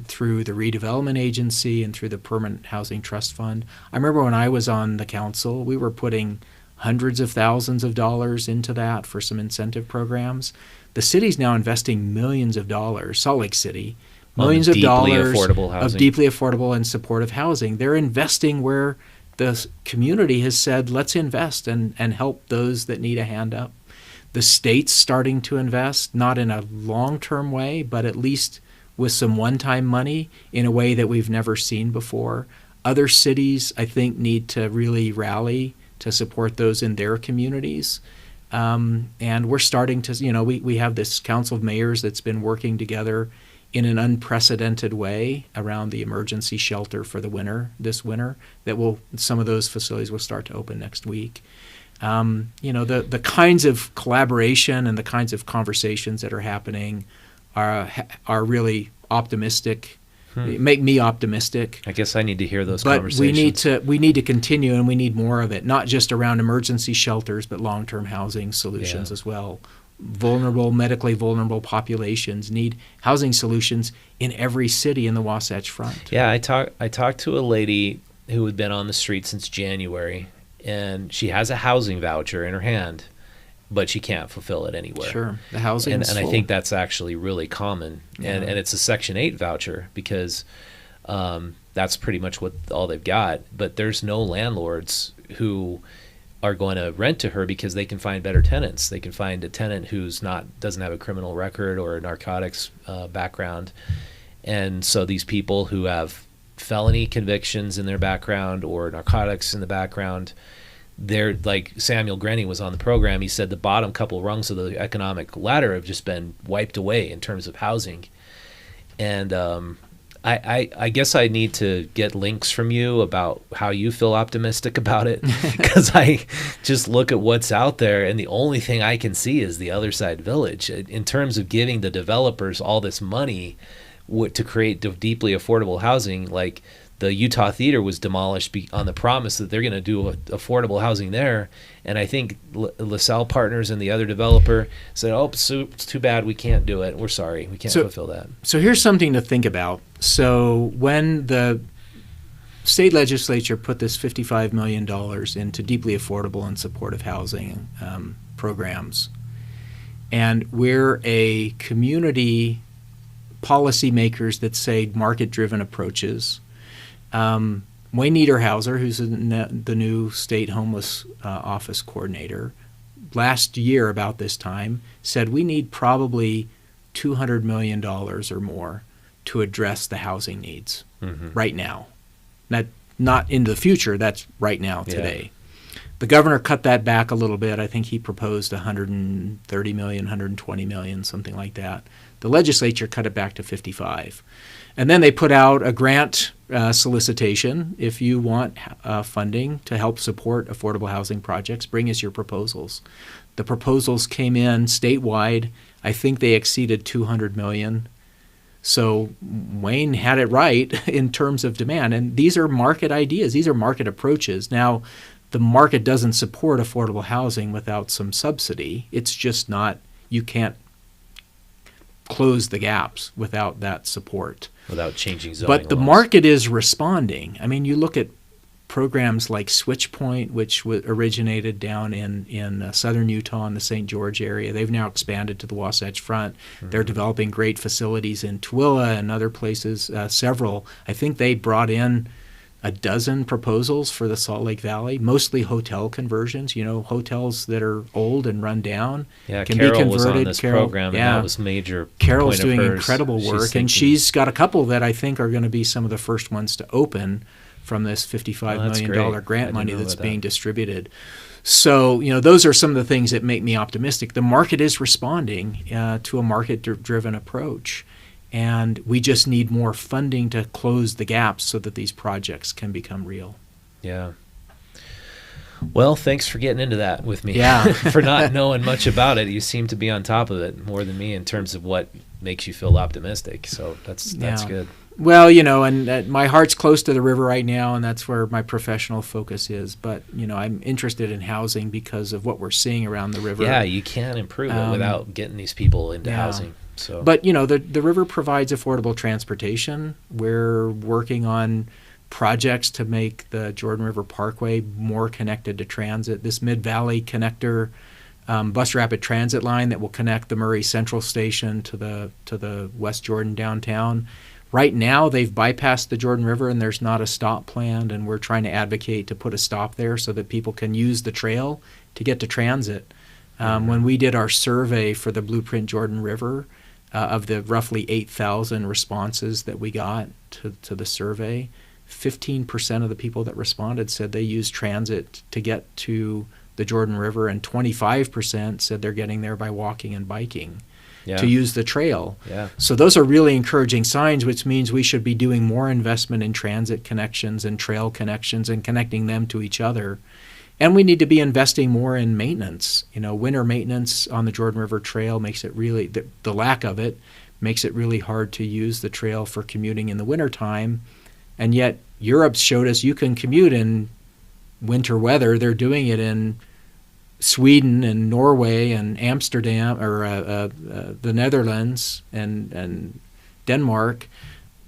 Speaker 2: through the redevelopment agency and through the Permanent Housing Trust Fund. I remember when I was on the council, we were putting hundreds of thousands of dollars into that for some incentive programs. The city's now investing millions of dollars. Salt Lake City, millions of dollars of deeply affordable and supportive housing. They're investing where the community has said, let's invest and help those that need a hand up. The state's starting to invest, not in a long-term way, but at least with some one-time money in a way that we've never seen before. Other cities, I think, need to really rally to support those in their communities. And we're starting to, we have this council of mayors that's been working together in an unprecedented way around the emergency shelter for this winter, some of those facilities will start to open next week. The kinds of collaboration and the kinds of conversations that are happening are really optimistic. Make me optimistic.
Speaker 1: I guess I need to hear those conversations.
Speaker 2: But we need to continue, and we need more of it, not just around emergency shelters, but long-term housing solutions as well. Medically vulnerable populations need housing solutions in every city in the Wasatch Front.
Speaker 1: Yeah, I talked to a lady who had been on the street since January, and she has a housing voucher in her hand, but she can't fulfill it anywhere.
Speaker 2: Sure, the housing
Speaker 1: and I think that's actually really common, and it's a Section 8 voucher because that's pretty much all they've got. But there's no landlords who are going to rent to her because they can find better tenants. They can find a tenant doesn't have a criminal record or a narcotics background. And so these people who have felony convictions in their background or narcotics in the background, they're like Samuel Grenny was on the program. He said the bottom couple rungs of the economic ladder have just been wiped away in terms of housing. And I guess I need to get links from you about how you feel optimistic about it, because I just look at what's out there, and the only thing I can see is the other side village in terms of giving the developers all this money to create deeply affordable housing. Like the Utah Theater was demolished on the promise that they're going to do affordable housing there. And I think LaSalle Partners and the other developer said, oh, it's too bad we can't do it. We're sorry. We can't fulfill that.
Speaker 2: So here's something to think about. So when the state legislature put this $55 million into deeply affordable and supportive housing programs, and we're a community policymakers that say market-driven approaches, Wayne Niederhauser, who's the new state homeless office coordinator, last year about this time said we need probably $200 million or more to address the housing needs right now. Not into the future, that's right now, today. Yeah. The governor cut that back a little bit. I think he proposed $130 million, $120 million, something like that. The legislature cut it back to 55. And then they put out a grant solicitation. If you want funding to help support affordable housing projects, bring us your proposals. The proposals came in statewide. I think they exceeded $200 million. So Wayne had it right in terms of demand. And these are market ideas. These are market approaches. Now, the market doesn't support affordable housing without some subsidy. It's just not, you can't close the gaps without that support.
Speaker 1: Without changing zoning
Speaker 2: But the
Speaker 1: laws.
Speaker 2: market is responding. I mean, you look at programs like SwitchPoint, which originated down in southern Utah in the St. George area. They've now expanded to the Wasatch Front. Mm-hmm. They're developing great facilities in Tooele and other places, several. I think they brought in a dozen proposals for the Salt Lake Valley, mostly hotel conversions, hotels that are old and run down
Speaker 1: Yeah,
Speaker 2: can
Speaker 1: Carol
Speaker 2: be converted.
Speaker 1: was on this program, and that was major.
Speaker 2: Carol's
Speaker 1: point of
Speaker 2: doing
Speaker 1: hers.
Speaker 2: incredible work,
Speaker 1: She's
Speaker 2: and she's got a couple that I think are going to be some of the first ones to open from this $55 million grant money that's being distributed. So, those are some of the things that make me optimistic. The market is responding to a market-driven approach, and we just need more funding to close the gaps so that these projects can become real.
Speaker 1: Yeah. Well, thanks for getting into that with me.
Speaker 2: Yeah.
Speaker 1: For not knowing much about it. You seem to be on top of it more than me in terms of what makes you feel optimistic. So that's good.
Speaker 2: Well, and my heart's close to the river right now, and that's where my professional focus is. But, I'm interested in housing because of what we're seeing around the river.
Speaker 1: Yeah, you can't improve it without getting these people into housing. So,
Speaker 2: but, the river provides affordable transportation. We're working on projects to make the Jordan River Parkway more connected to transit. This Mid-Valley Connector bus rapid transit line that will connect the Murray Central Station to the West Jordan downtown. Right now, they've bypassed the Jordan River, and there's not a stop planned, and we're trying to advocate to put a stop there so that people can use the trail to get to transit. When we did our survey for the Blueprint Jordan River, of the roughly 8,000 responses that we got to the survey, 15% of the people that responded said they use transit to get to the Jordan River, and 25% said they're getting there by walking and biking. To use the trail.
Speaker 1: Yeah.
Speaker 2: So those are really encouraging signs, which means we should be doing more investment in transit connections and trail connections and connecting them to each other. And we need to be investing more in maintenance. Winter maintenance on the Jordan River Trail makes it really, the lack of it makes it really hard to use the trail for commuting in the wintertime. And yet Europe's showed us you can commute in winter weather. They're doing it in Sweden and Norway and Amsterdam, or the Netherlands and Denmark.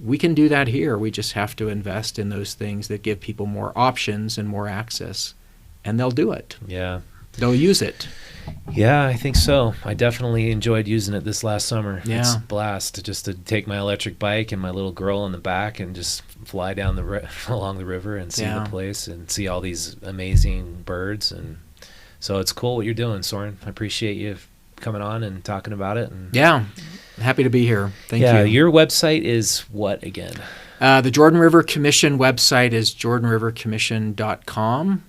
Speaker 2: We can do that here. We just have to invest in those things that give people more options and more access, and they'll do it.
Speaker 1: Yeah.
Speaker 2: They'll use it.
Speaker 1: Yeah, I think so. I definitely enjoyed using it this last summer.
Speaker 2: Yeah.
Speaker 1: It's a blast just to take my electric bike and my little girl in the back and just fly down along the river and see the place and see all these amazing birds. And so it's cool what you're doing, Soren. I appreciate you coming on and talking about it. And
Speaker 2: happy to be here. Thank you.
Speaker 1: Yeah, your website is what again?
Speaker 2: The Jordan River Commission website is jordanrivercommission.com.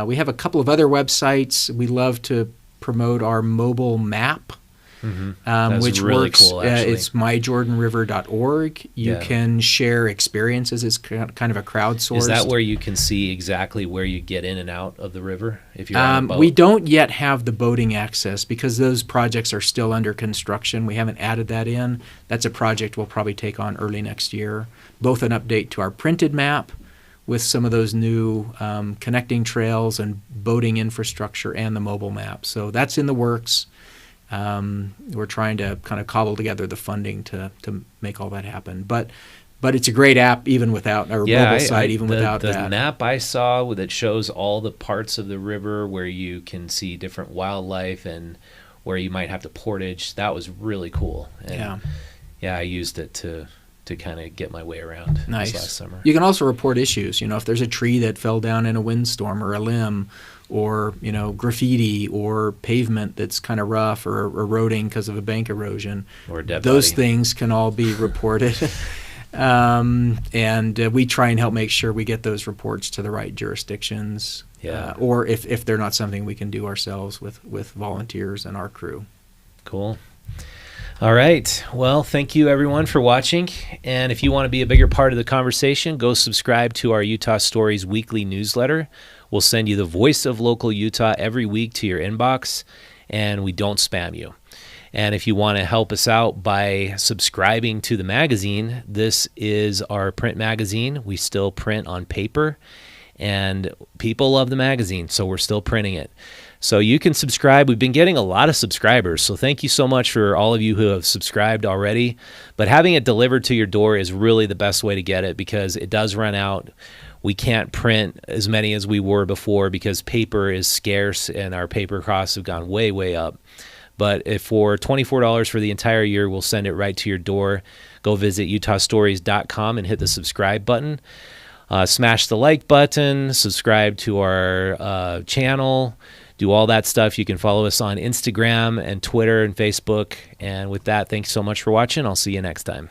Speaker 2: We have a couple of other websites. We love to promote our mobile map, which
Speaker 1: really
Speaker 2: works.
Speaker 1: Cool,
Speaker 2: it's myjordanriver.org. You can share experiences. It's kind of a crowdsourced.
Speaker 1: Is that where you can see exactly where you get in and out of the river if you're on a boat?
Speaker 2: We don't yet have the boating access because those projects are still under construction. We haven't added that in. That's a project we'll probably take on early next year. Both an update to our printed map with some of those new connecting trails and boating infrastructure and the mobile map. So that's in the works. We're trying to kind of cobble together the funding to make all that happen. But it's a great app even without, or mobile site even without that.
Speaker 1: The map I saw that shows all the parts of the river where you can see different wildlife and where you might have to portage, that was really cool. And I used it to kind of get my way around this last summer.
Speaker 2: You can also report issues. If there's a tree that fell down in a windstorm or a limb or, graffiti or pavement that's kind of rough or eroding because of a bank erosion,
Speaker 1: or a dead
Speaker 2: those
Speaker 1: body.
Speaker 2: Things can all be reported. And we try and help make sure we get those reports to the right jurisdictions. Or if they're not something we can do ourselves with volunteers and our crew.
Speaker 1: Cool. All right. Well, thank you everyone for watching. And if you want to be a bigger part of the conversation, go subscribe to our Utah Stories weekly newsletter. We'll send you the voice of local Utah every week to your inbox, and we don't spam you. And if you want to help us out by subscribing to the magazine, this is our print magazine. We still print on paper. and people love the magazine, so we're still printing it. So you can subscribe. We've been getting a lot of subscribers, so thank you so much for all of you who have subscribed already. But having it delivered to your door is really the best way to get it, because it does run out. We can't print as many as we were before because paper is scarce and our paper costs have gone way, way up. But if for $24 for the entire year, we'll send it right to your door. Go visit utahstories.com and hit the subscribe button. Smash the like button, subscribe to our channel, do all that stuff. You can follow us on Instagram and Twitter and Facebook. And with that, thanks so much for watching. I'll see you next time.